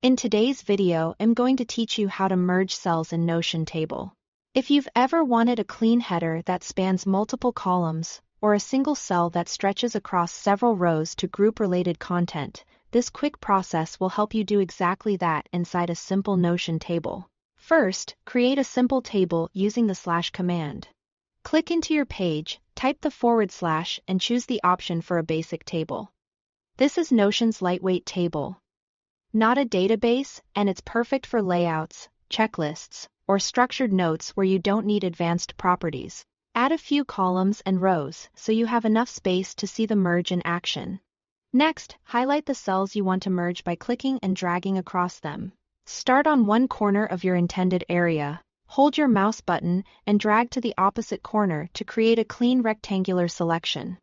In today's video, I'm going to teach you how to merge cells in Notion table. If you've ever wanted a clean header that spans multiple columns, or a single cell that stretches across several rows to group related content, this quick process will help you do exactly that inside a simple Notion table. First, create a simple table using the / command. Click into your page, type the / and choose the option for a basic table. This is Notion's lightweight table. Not a database, and it's perfect for layouts, checklists, or structured notes where you don't need advanced properties. Add a few columns and rows so you have enough space to see the merge in action. Next, highlight the cells you want to merge by clicking and dragging across them. Start on one corner of your intended area, hold your mouse button and drag to the opposite corner to create a clean rectangular selection.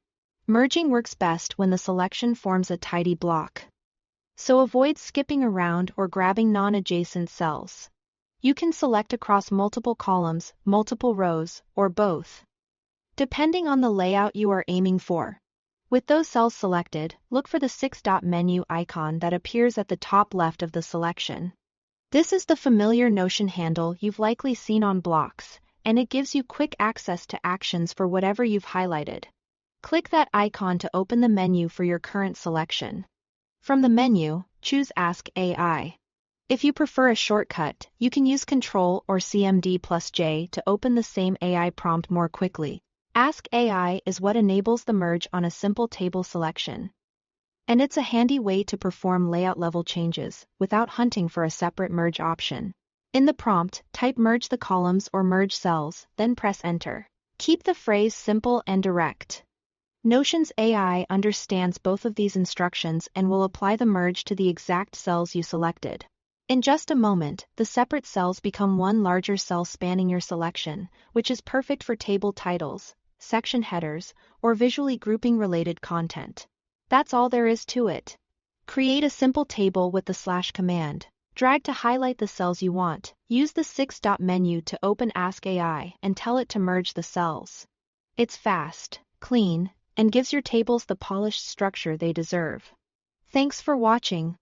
Merging works best when the selection forms a tidy block. So avoid skipping around or grabbing non-adjacent cells. You can select across multiple columns, multiple rows, or both, depending on the layout you are aiming for. With those cells selected, look for the 6-dot menu icon that appears at the top left of the selection. This is the familiar Notion handle you've likely seen on blocks, and it gives you quick access to actions for whatever you've highlighted. Click that icon to open the menu for your current selection. From the menu, choose Ask AI. If you prefer a shortcut, you can use Ctrl or CMD+J to open the same AI prompt more quickly. Ask AI is what enables the merge on a simple table selection. And it's a handy way to perform layout-level changes without hunting for a separate merge option. In the prompt, type merge the columns or merge cells, then press enter. Keep the phrase simple and direct. Notion's AI understands both of these instructions and will apply the merge to the exact cells you selected. In just a moment, the separate cells become one larger cell spanning your selection, which is perfect for table titles, section headers, or visually grouping related content. That's all there is to it. Create a simple table with the / command. Drag to highlight the cells you want. Use the 6-dot menu to open Ask AI and tell it to merge the cells. It's fast, clean, and gives your tables the polished structure they deserve. Thanks for watching.